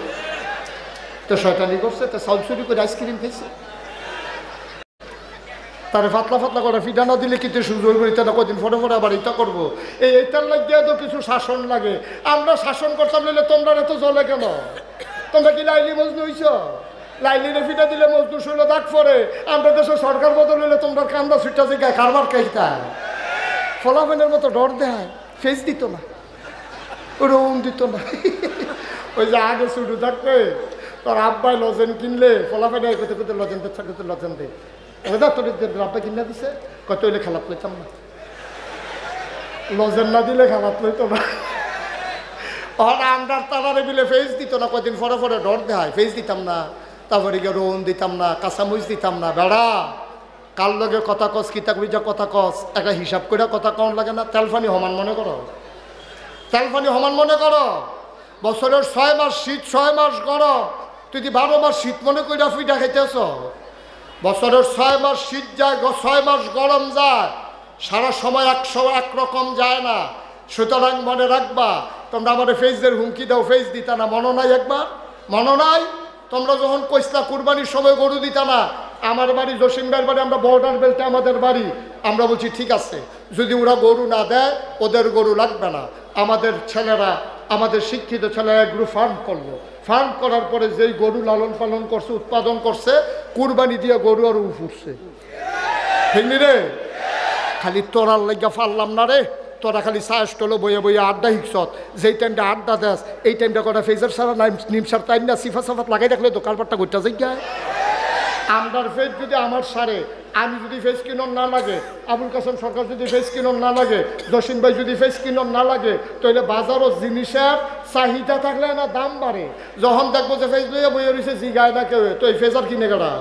তো শয়তানি করছে, তো চাউল চুরি করে আইসক্রিম খাইছে। তারে ফাতলা ফাতলা করে ফিটা না দিলে কিন্তু সুযোগ এটা না, কদিন ফটো ফটো আবার এটা করবো। এইটার লাগিয়ে তো কিছু শাসন লাগে। আমরা শাসন করতাম নিলে তোমরা এত জলে কেন? তোমরা কি লাইলি মজনু হইছ? লাইলিরে ফিটা দিলে মজনু শুনলে দাগ পরে। আমরা দেশে সরকার বদল হইলে তোমরা কান্দা ছুটটা জায়গায় কারবার খাইতা। ফলাফলের মতো ডর দেয়, ফেস দিত না, রোম দিত না। ওই যে আগে শুরু থাকবে তোর আব্বাই লজেন কিনলে ফলাফেলে কোথায় কোথায় লজেন দে, কোথায় লজেন দে। তোর আব্বা কিনা দিছে, কত হইলে খেলাত লইতাম না, লজেন না দিলে খেলাত লইতো না। আর আমরা তারারে বিলে ফেস দিত না, কদিন ফরে ফরে ডর দেয়, ফেস দিতাম না। তারপরে গিয়ে রোন দিতাম না, কাঁচামরিচ দিতাম না। বেড়া কার লগে কথা কস, কিতা কবি যা কথা কস, একটা হিসাব করে কথা কন লাগে না। তেলফানি সমান মনে করো, তেলফানি সমান মনে করো। বছরের 6 মাস শীত, 6 মাস গরম, তুই 12 মাস শীত মনে কইরা ফিটা খাইতেছ। বছরের 6 মাস শীত যায়, 6 মাস গরম যায়, সারা সময় একরকম যায় না। সুতরাং মনে রাখবা, তোমরা আমাদের ফেসদের হুমকি দাও, ফেস দিতা না, মনে নাই একবার? মনে নাই তোমরা যখন কইসলা কুরবানির সময় গরু দিতা না? আমার বাড়ি জসিমবাইয়ের বাড়ি, আমরা বর্ডার বেল্টে আমাদের বাড়ি। আমরা বলছি ঠিক আছে, যদি ওরা গরু না দেয় ওদের গরু লাগবে না। আমাদের ছেলেরা, আমাদের শিক্ষিত ছেলেরা এগুলো ফার্ম করলো। ফার্ম করার পরে যেই গরু লালন পালন করছে, উৎপাদন করছে, কুরবানি দিয়ে গরু আর উঠছে। ঠিক নি রে? খালি তোরার লাগিয়া পারলাম না রে। তোরা খালি সাহস টলো বইয়ে বইয়ে আড্ডা হিকছত। যেই টাইমটা আড্ডা দেস, এই টাইমটা কটা ফেজার সারা নিমসার টাইম না, সিফা সাফাত লাগাই রাখলে তো কারবারটা গোটা যাই। আমরার ফেস যদি আমার সারে, আমি যদি ফেস কিনন না লাগে, আবুল কাসেম সরকার যদি ফেস কিনন না লাগে, জসিম ভাই যদি ফেস কিনন না লাগে, তাহলে বাজারও জিনিসের চাহিদা থাকলে না দাম বাড়ে। যখন দেখবো যে ফেস লইয়া বইয়ে রয়েছে জিগায় না কেউ, তো এই ফেজার কিনে গেলা,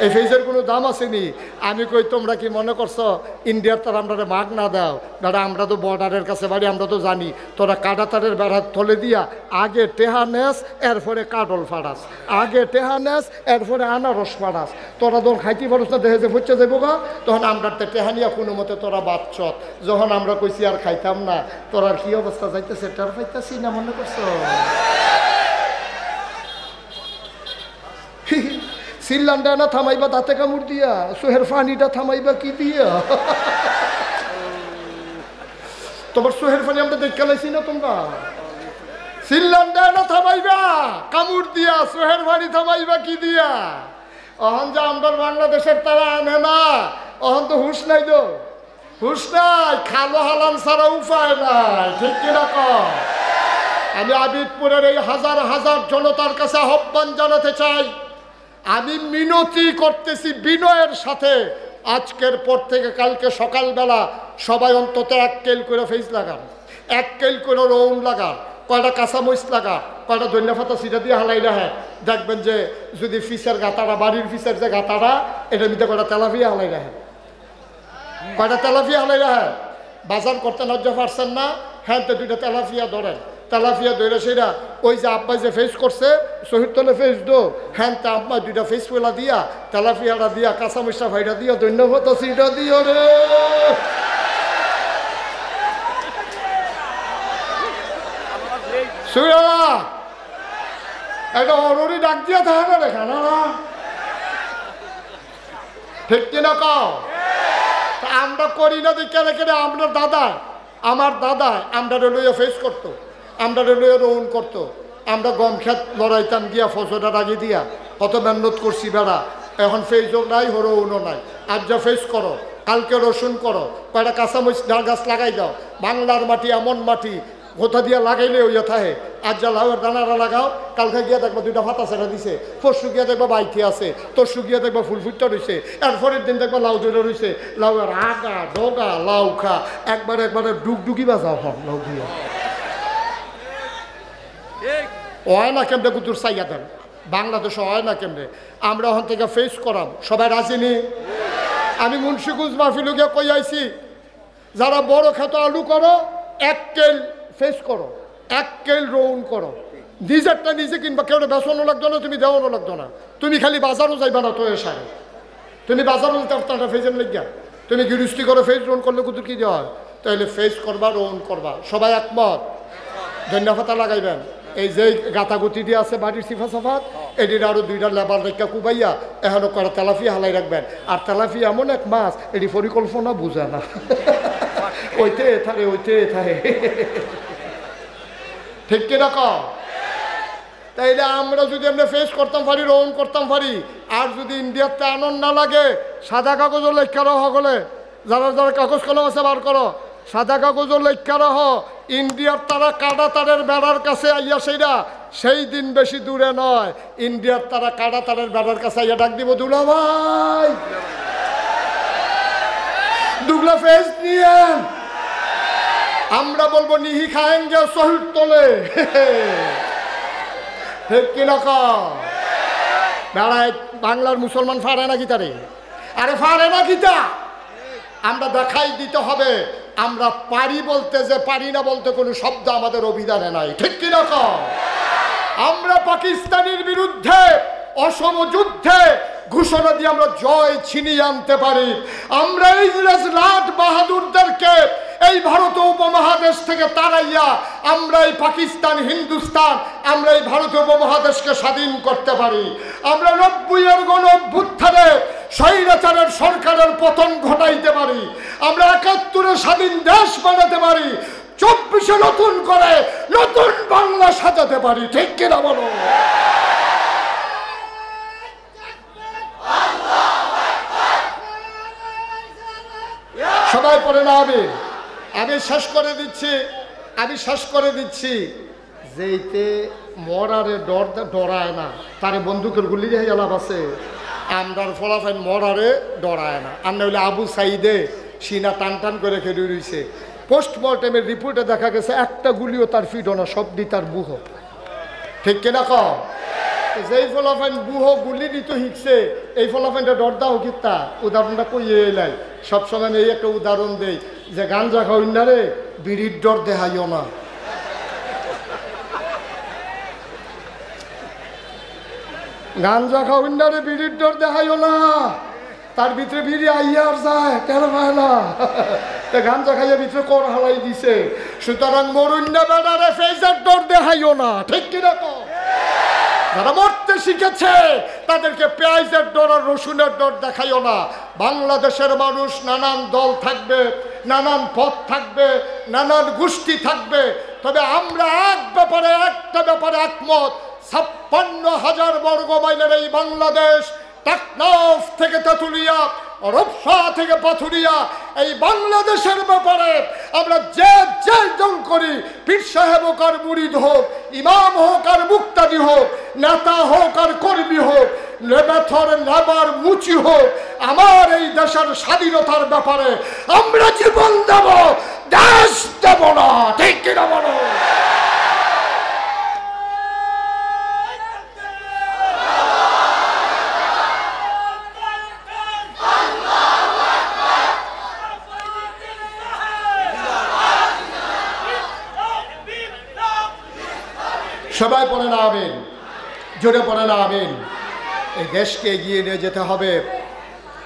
এই ফেজের কোনো দাম আসেনি। আমি কই তোমরা কি মনে করছো ইন্ডিয়ার তার আমরা মাগ না দাও? দাদা আমরা তো বর্ডারের কাছে বাড়ি, আমরা তো জানি। তোরা কাটাতারের বেড়া থলে দিয়া আগে টেহা নেস, এরপরে কাটল ফাড়াস, আগে টেহা নেস, এরপরে আনারস ফাড়াস। তোরা তোর খাইতে পারস না, দেখে যে ফুচ্ছে যাবো গা, তখন আমরা টেহা নিয়া কোনো মতে তোরা বাচ্চত। যখন আমরা কইছি আর খাইতাম না, তোরার কি অবস্থা যাইতেছে টের পাইতাছি না? মনে করছো সিল্লান্ডা না থামাইবা দাঁতে কামড় দিয়া, সোহের ফানিটা থামাইবা কি দিয়া? তোমার সোহের ফানি আমরা দেখে লাইছি না তোমরা? সিল্লান্ডা না থামাইবা কামড় দিয়া, সোহের ফানি থামাইবা কি দিয়া? অহন যে আমরা বাংলাদেশের তারা আনে না, অহন তো হুশ নাই, তো হুশ নাই, খালো হালান ছাড়া উপায় নাই। ঠিক কিনা কর? আমি আবিদপুরের এই হাজার হাজার জনতার কাছে আহ্বান জানাতে চাই, আমি মিনতি করতেছি বিনয়ের সাথে, আজকের পর থেকে কালকে সকালবেলা সবাই অন্তত 1 কেল করে ফেস লাগান, 1 কেল করে রৌন লাগান, কয়টা কাঁচামরিচ লাগান, কয়টা ধনিয়া পাতা সিটা দিয়ে হালাই রাখে। দেখবেন যে যদি ফিসের গাতাটা, বাড়ির ফিসের যে গাতাটা, এটার ভিতরে কয়টা তেলাপিয়া হালাই রাখে, কয়টা তেলাপিয়া হালাই রাখে। বাজার করতে লজ্জা পারছেন না? হ্যাঁ, তো 2টা তেলাপিয়া ধরেন, তেলাপিয়া ধরে সেটা ওই যে আব্বাই যে ফেস করছে, শহীদ তলে ফেস দো, হ্যাঁ তা আব্বা 2টা ফেস পেলা দিয়া, তেলাপিয়াটা দিয়া, কাঁচামরিচটা ভাইটা দিয়া, ধন্যবাদ সিটা দিও রে। শুয়া একটা অরুরি ডাক দিয়া থাকে না, দেখা না? ঠিক কিনা কও? আমরা করি না দেখে রেখে আপনার দাদা, আমার দাদা আমরা লইয়া ফেস করতো, আমরা লইয়া রোহন করতো। আমরা গম খেত লড়াইতাম গিয়া ফসলটা রাগি দিয়া, কত মেহনত করছি বেড়া। এখন ফেসও নাই, হরৌনও নাই। আজ যা ফেস করো, কালকে রসুন করো, কয়টা কাঁচামরিচ ডাল গাছ লাগাই দাও। বাংলার মাটি এমন মাটি, কোথা দিয়া লাগাইলে ওইয়া থাকে। আজ যা লাউয়ের দানারা লাগাও, কালকে গিয়া দেখবা 2টা পাতা ছেড়া দিছে, পরশু গিয়া দেখবা বাইথে আছে, তরশু গিয়া দেখবা ফুল ফুটটা রয়েছে, এরপরের দিন দেখবা লাউ ধরে রয়েছে। লাউয়ের আগা ডগা লাউ খা, একবারে একবারে ডুগডুগি বাজাও হন লাউ দিয়া। হয় না কেমনে কুতুর চাইয়া দেন, বাংলাদেশে হয় না কেমনে। আমরা ওখান থেকে ফেস করাম, সবাই রাজি নি? আমি মুন্সিগঞ্জ মাহফিলে গিয়ে কই আইছি, যারা বড় খেত আলু করো 1 কেল ফেস করো, 1 কেল রৌন করো, নিজেরটা নিজে কিনবা, কেউ বেসনও লাগতো না, তুমি দেওয়ানো লাগতো না, তুমি খালি বাজারও যাইবা না তো এসারে, তুমি বাজারও যেতে পারতো না ফেজের লেগিয়া, তুমি গৃহস্থী করে ফেজ রোন করলে কুতুর কি দেওয়া হয়, তাহলে ফেজ করবা রোন করবা, সবাই একমত, ধন্যবাদ লাগাইবেন। এই যে গাতাগুতি দিয়ে আছে বাড়ির সিফা সাফাত, এটির আরো 2টা লেবার রেখা কুবাইয়া এখনো করে তেলাফিয়া হালাই রাখবেন। আর তেলাফিয়া এমন এক মাছ, এটি পরিকল্পনা বুঝে না, ওইতে থাকে ওইতে থাকে, ঠিক কিনা কও? তাইলে আমরা যদি আমরা ফেস করতাম পারি, রোন করতাম পারি, আর যদি ইন্ডিয়াতে আনন্দ না লাগে, সাদা কাগজও লেখা রহ হলে, যারা যারা কাগজ কলম আছে বার করো, সাদা কাগজও লেখা রহ, ইন্ডিয়ার তারা কাটা তারের বেড়ার কাছে আইয়া সেইরা, সেই দিন বেশি দূরে নয়, ইন্ডিয়ার তারা কাটা তারের বেড়ার কাছে আইয়া ডাক দিব, দুলা ভাই দুগলা ফেস নিয়ে, আমরা বলবো নিহি খায়েঙ্গে শহীদ তোলে, ঠিক কিনা বেড়ায় বাংলার মুসলমান ফারে না গীতারে, আরে ফারে না গীতা, আমরা দেখাই দিতে হবে আমরা পারি বলতে, যে পারি না বলতে কোনো শব্দ আমাদের অভিধানে নাই, ঠিক কিনা আমরা পাকিস্তানের বিরুদ্ধে অসম যুদ্ধে ঘোষণা দিয়ে আমরা জয় ছিনিয়ে আনতে পারি, আমরা ইংরেজ লাট বাহাদুরদেরকে এই ভারত উপমহাদেশ থেকে তাড়াইয়া আমরা এই পাকিস্তান হিন্দুস্তান, আমরা এই ভারত উপমহাদেশকে স্বাধীন করতে পারি, আমরা 90-এর গণ অভ্যুত্থানে স্বৈরাচারের সরকারের পতন ঘটাইতে পারি, আমরা 71-এ স্বাধীন দেশ বানাতে পারি, 24-এ নতুন করে নতুন বাংলা সাজাতে পারি, ঠিক কিনা বলো? সবাই পড়ে না, আমি শেষ করে দিচ্ছি, যেইতে মরারে ডরায় না, তারে বন্দুকের গুলি দিয়ে লাভ আছে, আমরার ফলাফল মরারে ডরায় না, আর নইলে আবু সাইদে সিনা টান টান করে খেলে রয়েছে, পোস্টমর্টেমের রিপোর্টে দেখা গেছে একটা গুলিও তার ফিডো না, সবটি তার বুহ, ঠিক কিনা কও? যেই ফলাফাইন বুহ গুলি দিত শিখছে, এই ফলাফাইনটা ডর দাও কিতা, উদাহরণটা কইয়ে এলাই, সবসময় এই একটা উদাহরণ দেই, যে গাঞ্জা খাওয়াই না রে, বিড়ির ডর দেখাইও না, গাঞ্জা খাওয়াই না রে, বিড়ির ডর দেখাইও না, তার ভিতরে বিড়ি আইয়া আর যায়, কেন পায় না, গাঞ্জা খাইয়া ভিতরে কর হালাই দিছে, সুতরাং মরুন্না বেড়ারে ফেজের ডর দেখাইও না, ঠিক কিনা কও? যারা মরতে শিখেছে তাদেরকে পেঁয়াজের ডর আর রসুনের ডর দেখাইও না। বাংলাদেশের মানুষ নানান দল থাকবে, নানান পথ থাকবে, নানান গোষ্ঠী থাকবে, তবে আমরা একটা ব্যাপারে একমত, 56,000 বর্গ মাইলের এই বাংলাদেশ, টেকনাফ থেকে তেঁতুলিয়া, রূপসা থেকে পাথুরিয়া, এই বাংলাদেশের ব্যাপারে আমরা যে দল করি, পীর সাহেব হোক আর মুরিদ হোক, ইমাম হোক আর মুক্তাদি হোক, নেতা হোক আর কর্মী হোক, লেবাথর লেবার মুচি হোক, আমার এই দেশের স্বাধীনতার ব্যাপারে আমরা জীবন দেব, দেশ দেব না, ঠিক কিনা বলো? সবাই পড়ে না আমিন, জোরে পড়ে না আমিন। এই দেশকে এগিয়ে নিয়ে যেতে হবে,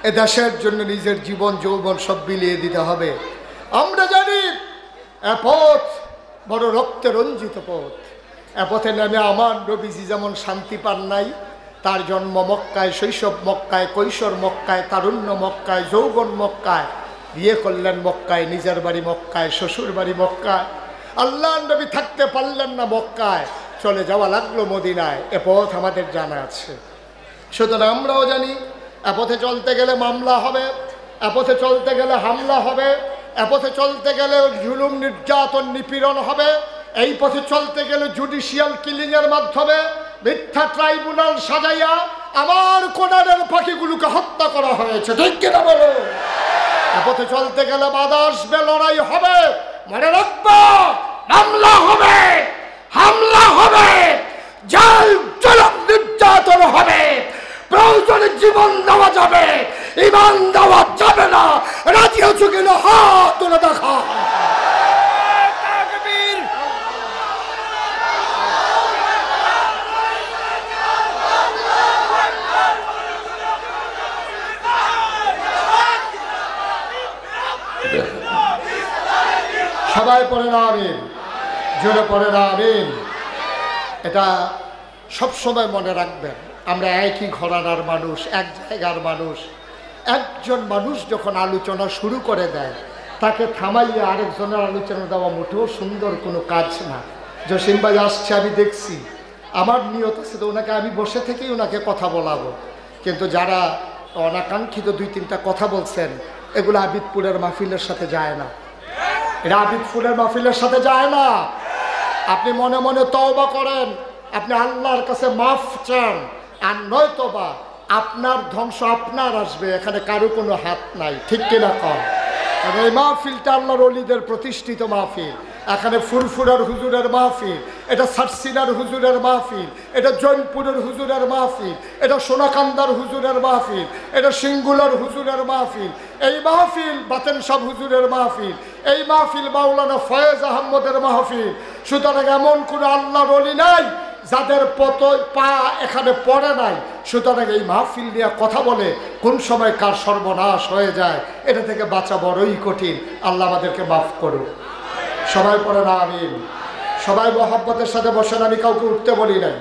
এ দেশের জন্য নিজের জীবন যৌবন সব বিলিয়ে দিতে হবে। আমরা জানি এ পথ বড় রক্তে রঞ্জিত পথ, এ পথে নেমে আমার নবীজি যেমন শান্তি পান নাই, তার জন্ম মক্কায়, শৈশব মক্কায়, কৈশোর মক্কায়, তারুণ্য মক্কায়, যৌবন মক্কায়, বিয়ে করলেন মক্কায়, নিজের বাড়ি মক্কায়, শ্বশুর বাড়ি মক্কায়, আল্লাহ নবী থাকতে পারলেন না মক্কায়, চলে যাওয়া লাগলো মদিনায়। এ পথ আমাদের জানা আছে, সুতরাং আমরাও জানি এ পথে চলতে গেলে মামলা হবে, এ পথে চলতে গেলে হামলা হবে, এ পথে চলতে গেলে জুলুম নির্যাতন নিপীড়ন হবে, এই পথে চলতে গেলে জুডিশিয়াল কিলিংয়ের মাধ্যমে মিথ্যা ট্রাইব্যুনাল সাজাইয়া আমার কোনারের পাখিগুলোকে হত্যা করা হয়েছে, ঠিক কিনা বলো? এ পথে চলতে গেলে বাধা আসবে, লড়াই হবে, মনে রাখবো মামলা হবে, হামলা হবে, জেল জুলুম নির্যাতন হবে, প্রয়োজনে জীবন দেওয়া যাবে, ঈমান দেওয়া যাবে না। রাজি আছো কিনা হাত তুলে দেখা। সবাই পড়ে না আমিন, জোরে পড়ে না আমিন। এটা সবসময় মনে রাখবেন, আমরা একই ঘরানার মানুষ, এক জায়গার মানুষ। একজন মানুষ যখন আলোচনা শুরু করে দেয়, তাকে থামাইয়ে আরেকজনের আলোচনা দেওয়া মোটেও সুন্দর কোনো কাজ না। জসিম ভাই আসছে, আমি দেখছি, আমার নিয়ত আছে তো ওনাকে আমি বসে থেকেই ওনাকে কথা বলাবো, কিন্তু যারা অনাকাঙ্ক্ষিত দুই তিনটা কথা বলছেন, এগুলো আবিদপুরের মাহফিলের সাথে যায় না, এটা আবিদপুরের মাহফিলের সাথে যায় না। আপনি মনে মনে তওবা করেন, আপনি আল্লাহর কাছে মাফ চান, আর নয়তোবা আপনার ধ্বংস আপনার আসবে, এখানে কারো কোনো হাত নাই, ঠিক কিনা কম? কারণ এই মাহফিলটা আল্লাহর ওলিদের প্রতিষ্ঠিত মাহফিল। এখানে ফুরফুরার হুজুরের মাহফিল, এটা সারসিনার হুজুরের মাহফিল, এটা জৈনপুরের হুজুরের মাহফিল, এটা সোনাকান্দার হুজুরের মাহফিল, এটা সিঙ্গুলার হুজুরের মাহফিল, এই মাহফিল বাতেন সাহ হুজুরের মাহফিল, এই মাহফিল মাওলানা ফয়েজ আহমদের মাহফিল। সুতরাং এমন কোনো আল্লাহর ওলি নাই যাদের পা এখানে পড়ে নাই। সুতরাং এই মাহফিল নিয়ে কথা বলে কোন সময় কার সর্বনাশ হয়ে যায়, এটা থেকে বাঁচা বড়ই কঠিন। আল্লাহ আমাদেরকে মাফ করুন। সবাই পড়ে না আমিন। সবাই মহব্বতের সাথে বসেন, আমি কাউকে উঠতে বলি নাই।